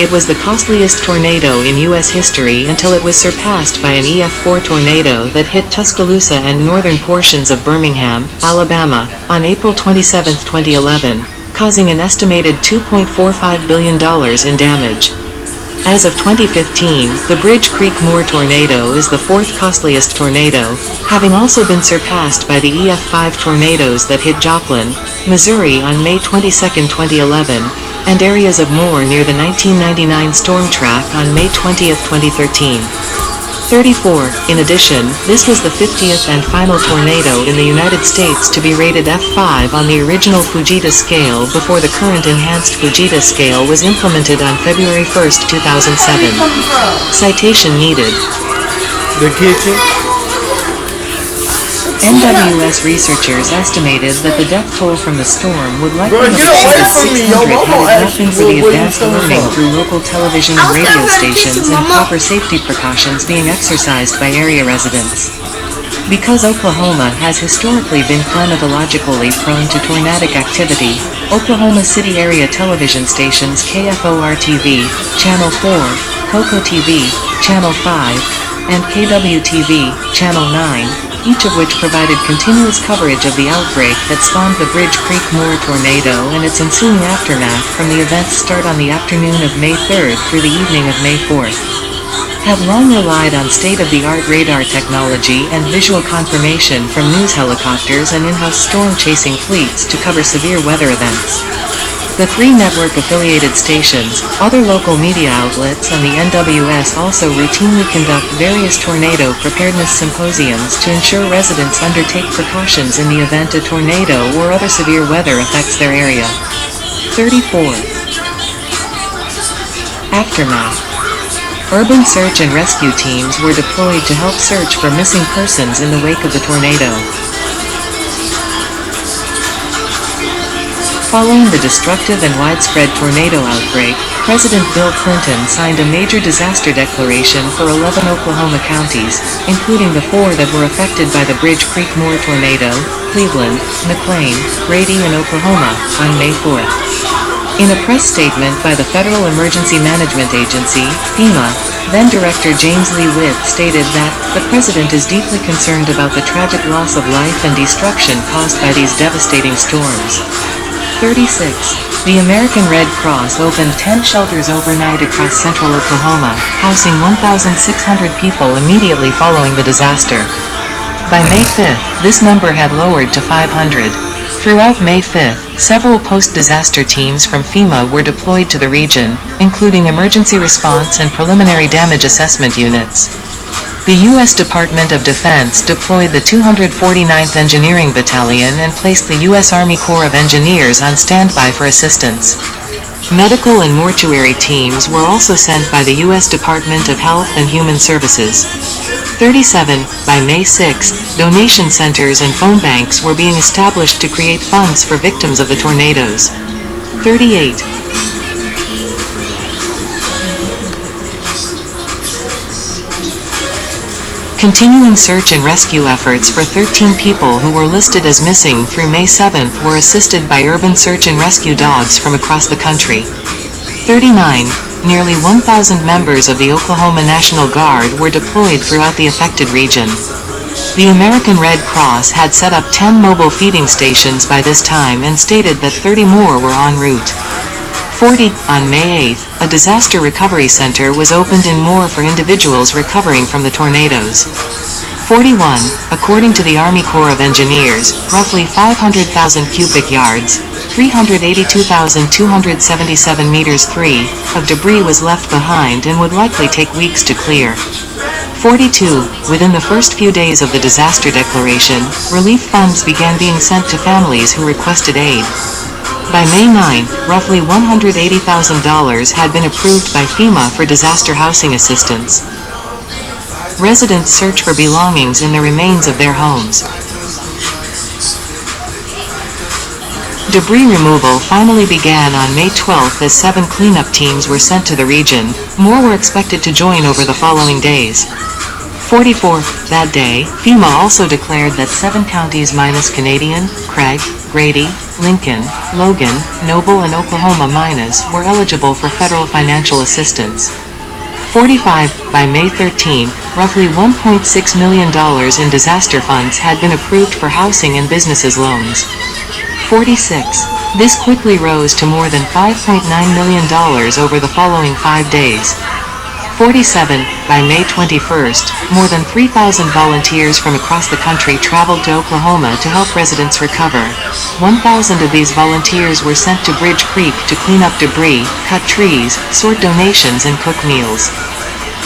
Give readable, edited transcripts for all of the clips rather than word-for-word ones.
It was the costliest tornado in U.S. history until it was surpassed by an EF4 tornado that hit Tuscaloosa and northern portions of Birmingham, Alabama, on April 27, 2011, causing an estimated $2.45 billion in damage. As of 2015, the Bridge Creek Moore tornado is the fourth costliest tornado, having also been surpassed by the EF5 tornadoes that hit Joplin, Missouri on May 22, 2011, and areas of Moore near the 1999 storm track on May 20, 2013. 34. In addition, this was the 50th and final tornado in the United States to be rated F5 on the original Fujita scale before the current enhanced Fujita scale was implemented on February 1, 2007. Citation needed. The kitchen. NWS researchers estimated that the death toll from the storm would likely have exceeded 600 had it not been for the advanced alerting through local television and radio stations and proper safety precautions being exercised by area residents. Because Oklahoma has historically been climatologically prone to tornadic activity, Oklahoma City area television stations KFOR-TV, Channel 4, Coco TV, Channel 5, and KWTV, Channel 9, each of which provided continuous coverage of the outbreak that spawned the Bridge Creek Moore tornado and its ensuing aftermath from the event's start on the afternoon of May 3rd through the evening of May 4th. Have long relied on state-of-the-art radar technology and visual confirmation from news helicopters and in-house storm-chasing fleets to cover severe weather events. The three network-affiliated stations, other local media outlets and the NWS also routinely conduct various tornado preparedness symposiums to ensure residents undertake precautions in the event a tornado or other severe weather affects their area. 34. Aftermath. Urban search and rescue teams were deployed to help search for missing persons in the wake of the tornado. Following the destructive and widespread tornado outbreak, President Bill Clinton signed a major disaster declaration for 11 Oklahoma counties, including the 4 that were affected by the Bridge Creek Moore tornado: Cleveland, McLean, Grady, and Oklahoma, on May 4th. In a press statement by the Federal Emergency Management Agency, FEMA, then-Director James Lee Witt stated that, "The President is deeply concerned about the tragic loss of life and destruction caused by these devastating storms." 36. The American Red Cross opened 10 shelters overnight across central Oklahoma, housing 1,600 people immediately following the disaster. By May 5th, this number had lowered to 500. Throughout May 5th, several post-disaster teams from FEMA were deployed to the region, including emergency response and preliminary damage assessment units. The U.S. Department of Defense deployed the 249th Engineering Battalion and placed the U.S. Army Corps of Engineers on standby for assistance. Medical and mortuary teams were also sent by the U.S. Department of Health and Human Services. 37. By May 6, donation centers and phone banks were being established to create funds for victims of the tornadoes. 38. Continuing search and rescue efforts for 13 people who were listed as missing through May 7 were assisted by urban search and rescue dogs from across the country. 39. Nearly 1,000 members of the Oklahoma National Guard were deployed throughout the affected region. The American Red Cross had set up 10 mobile feeding stations by this time and stated that 30 more were en route. 40. On May 8, a disaster recovery center was opened in Moore for individuals recovering from the tornadoes. 41. According to the Army Corps of Engineers, roughly 500,000 cubic yards, 382,277 meters 3, of debris was left behind and would likely take weeks to clear. 42. Within the first few days of the disaster declaration, relief funds began being sent to families who requested aid. By May 9, roughly $180,000 had been approved by FEMA for disaster housing assistance. Residents search for belongings in the remains of their homes. Debris removal finally began on May 12 as 7 cleanup teams were sent to the region. More were expected to join over the following days. 44. That day, FEMA also declared that 7 counties minus Canadian, Craig, Grady, Lincoln, Logan, Noble and Oklahoma Minas were eligible for federal financial assistance. 45. By May 13, roughly $1.6 million in disaster funds had been approved for housing and businesses loans. 46. This quickly rose to more than $5.9 million over the following 5 days. 47. By May 21, more than 3,000 volunteers from across the country traveled to Oklahoma to help residents recover. 1,000 of these volunteers were sent to Bridge Creek to clean up debris, cut trees, sort donations and cook meals.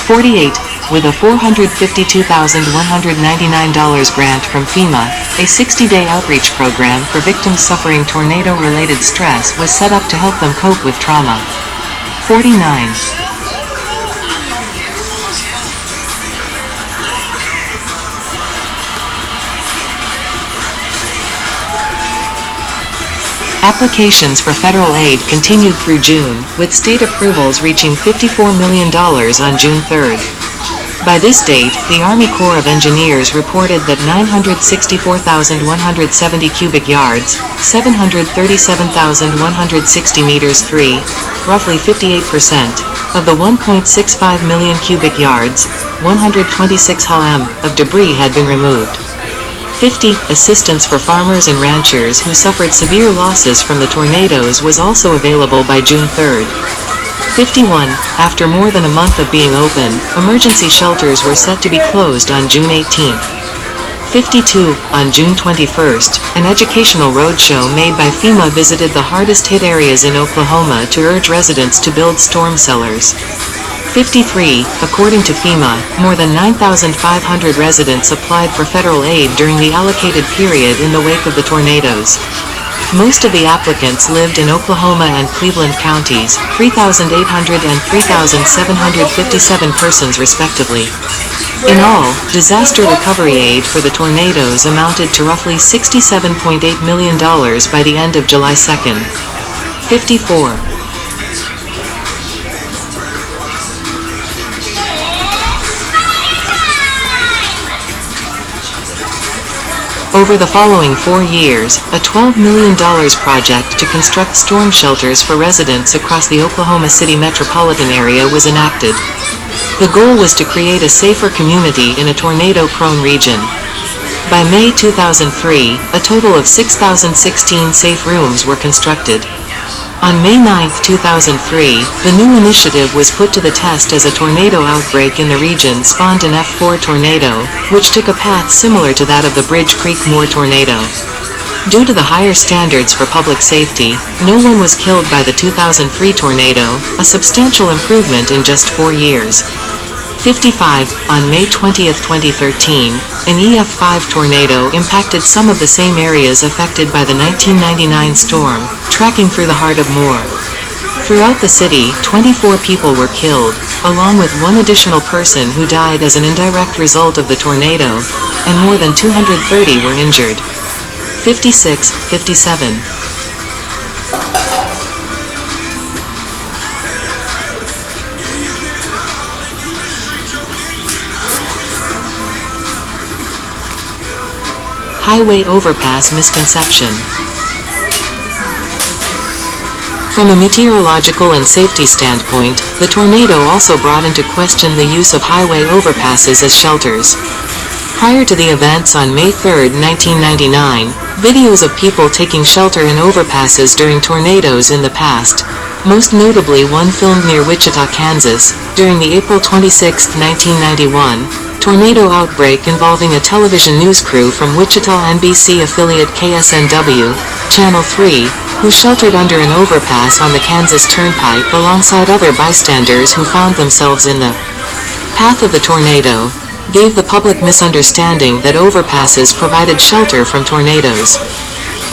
48. With a $452,199 grant from FEMA, a 60-day outreach program for victims suffering tornado-related stress was set up to help them cope with trauma. 49. Applications for federal aid continued through June, with state approvals reaching $54 million on June 3. By this date, the Army Corps of Engineers reported that 964,170 cubic yards, 737,160 meters 3, roughly 58%, of the 1.65 million cubic yards, 126 hm, of debris had been removed. 50. Assistance for farmers and ranchers who suffered severe losses from the tornadoes was also available by June 3. 51. After more than a month of being open, emergency shelters were set to be closed on June 18. 52. On June 21, an educational roadshow made by FEMA visited the hardest-hit areas in Oklahoma to urge residents to build storm cellars. 53. According to FEMA, more than 9,500 residents applied for federal aid during the allocated period in the wake of the tornadoes. Most of the applicants lived in Oklahoma and Cleveland counties, 3,800 and 3,757 persons respectively. In all, disaster recovery aid for the tornadoes amounted to roughly $67.8 million by the end of July 2. 54. Over the following 4 years, a $12 million project to construct storm shelters for residents across the Oklahoma City metropolitan area was enacted. The goal was to create a safer community in a tornado-prone region. By May 2003, a total of 6,016 safe rooms were constructed. On May 9, 2003, the new initiative was put to the test as a tornado outbreak in the region spawned an F4 tornado, which took a path similar to that of the Bridge Creek Moore tornado. Due to the higher standards for public safety, no one was killed by the 2003 tornado, a substantial improvement in just 4 years. 55. On May 20, 2013, an EF5 tornado impacted some of the same areas affected by the 1999 storm, tracking through the heart of Moore. Throughout the city, 24 people were killed, along with one additional person who died as an indirect result of the tornado, and more than 230 were injured. 56. 57. Highway overpass misconception. From a meteorological and safety standpoint, the tornado also brought into question the use of highway overpasses as shelters. Prior to the events on May 3, 1999, videos of people taking shelter in overpasses during tornadoes in the past, most notably one filmed near Wichita, Kansas, during the April 26, 1991, tornado outbreak involving a television news crew from Wichita NBC affiliate KSNW, Channel 3, who sheltered under an overpass on the Kansas Turnpike alongside other bystanders who found themselves in the path of the tornado, gave the public misunderstanding that overpasses provided shelter from tornadoes.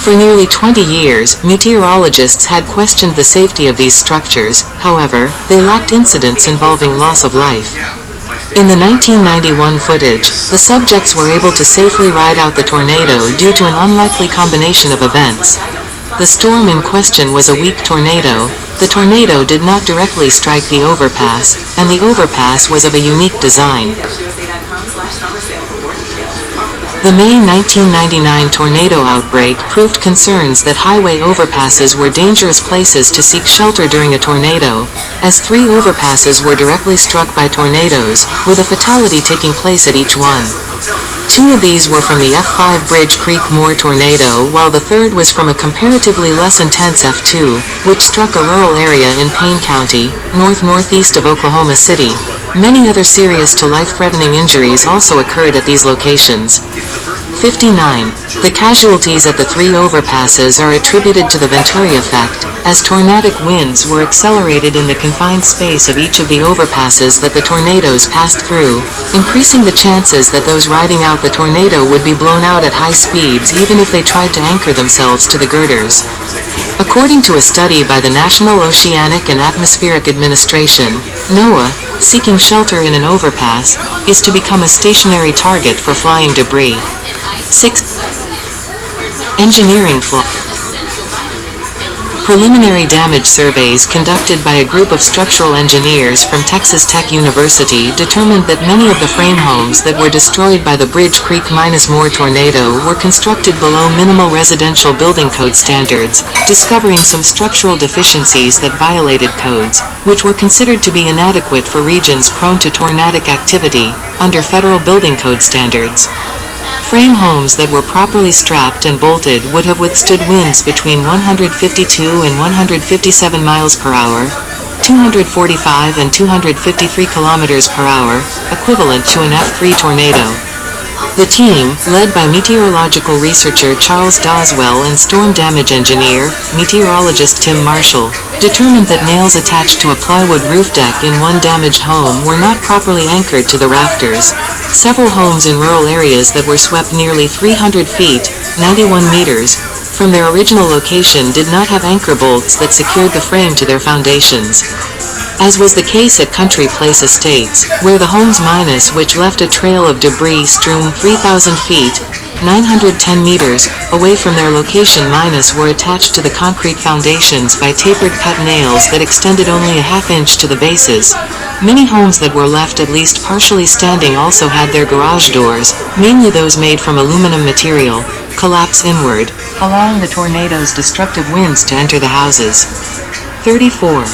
For nearly 20 years, meteorologists had questioned the safety of these structures. However, they lacked incidents involving loss of life. In the 1991 footage, the subjects were able to safely ride out the tornado due to an unlikely combination of events. The storm in question was a weak tornado, the tornado did not directly strike the overpass, and the overpass was of a unique design. The May 1999 tornado outbreak proved concerns that highway overpasses were dangerous places to seek shelter during a tornado, as 3 overpasses were directly struck by tornadoes, with a fatality taking place at each one. 2 of these were from the F5 Bridge Creek Moore tornado, while the third was from a comparatively less intense F2, which struck a rural area in Payne County, northeast of Oklahoma City. Many other serious to life-threatening injuries also occurred at these locations. 59. The casualties at the 3 overpasses are attributed to the Venturi effect, as tornadic winds were accelerated in the confined space of each of the overpasses that the tornadoes passed through, increasing the chances that those riding out the tornado would be blown out at high speeds even if they tried to anchor themselves to the girders. According to a study by the National Oceanic and Atmospheric Administration, NOAA, seeking shelter in an overpass is to become a stationary target for flying debris. 6. Engineering flaw. Preliminary damage surveys conducted by a group of structural engineers from Texas Tech University determined that many of the frame homes that were destroyed by the Bridge Creek-Moore tornado were constructed below minimal residential building code standards, discovering some structural deficiencies that violated codes, which were considered to be inadequate for regions prone to tornadic activity, under federal building code standards. Frame homes that were properly strapped and bolted would have withstood winds between 152 and 157 miles per hour, 245 and 253 kilometers per hour, equivalent to an F3 tornado. The team, led by meteorological researcher Charles Doswell and storm damage engineer, meteorologist Tim Marshall, determined that nails attached to a plywood roof deck in one damaged home were not properly anchored to the rafters. Several homes in rural areas that were swept nearly 300 feet, 91 meters, from their original location did not have anchor bolts that secured the frame to their foundations. As was the case at Country Place Estates, where the homes which left a trail of debris strewn 3,000 feet, 910 meters, away from their location were attached to the concrete foundations by tapered cut nails that extended only a half-inch to the bases. Many homes that were left at least partially standing also had their garage doors, mainly those made from aluminum material, collapse inward, allowing the tornado's destructive winds to enter the houses. 34.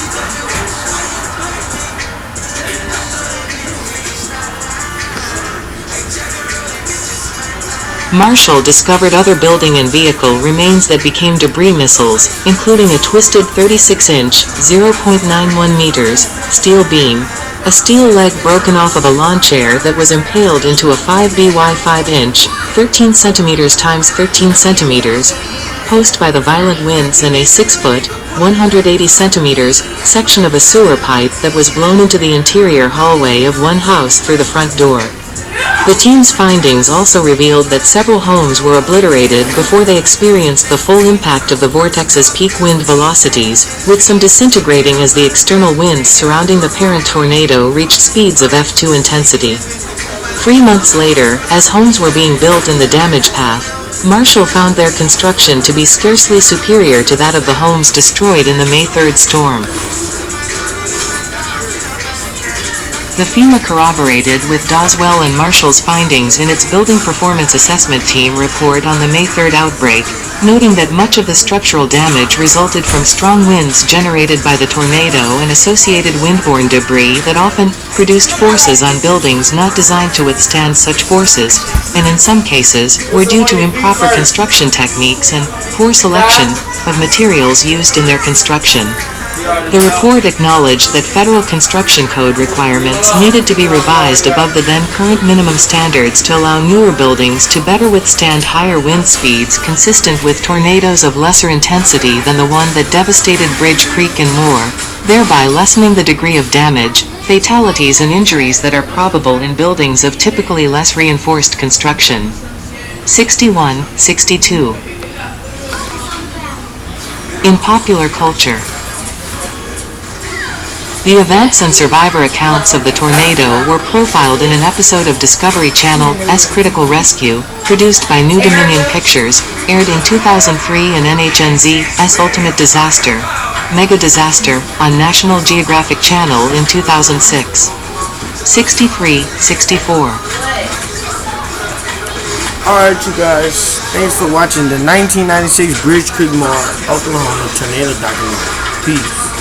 Marshall discovered other building and vehicle remains that became debris missiles, including a twisted 36-inch, 0.91 meters, steel beam, a steel leg broken off of a lawn chair that was impaled into a 5 by 5-inch, 13 centimeters x 13 centimeters, post by the violent winds and a 6-foot, 180 centimeters, section of a sewer pipe that was blown into the interior hallway of one house through the front door. The team's findings also revealed that several homes were obliterated before they experienced the full impact of the vortex's peak wind velocities, with some disintegrating as the external winds surrounding the parent tornado reached speeds of F2 intensity. 3 months later, as homes were being built in the damage path, Marshall found their construction to be scarcely superior to that of the homes destroyed in the May 3rd storm. The FEMA corroborated with Doswell and Marshall's findings in its Building Performance Assessment Team report on the May 3rd outbreak, noting that much of the structural damage resulted from strong winds generated by the tornado and associated windborne debris that often produced forces on buildings not designed to withstand such forces, and in some cases, were due to improper construction techniques and poor selection of materials used in their construction. The report acknowledged that federal construction code requirements needed to be revised above the then current minimum standards to allow newer buildings to better withstand higher wind speeds consistent with tornadoes of lesser intensity than the one that devastated Bridge Creek and Moore, thereby lessening the degree of damage, fatalities and injuries that are probable in buildings of typically less reinforced construction. 61-62. In popular culture, the events and survivor accounts of the tornado were profiled in an episode of Discovery Channel's Critical Rescue, produced by New Dominion Pictures, aired in 2003, and NHNZ's Ultimate Disaster, Mega Disaster, on National Geographic Channel in 2006. 63-64. Alright, you guys. Thanks for watching the 1996 Bridge Creek Mall, Oklahoma tornado documentary. Peace.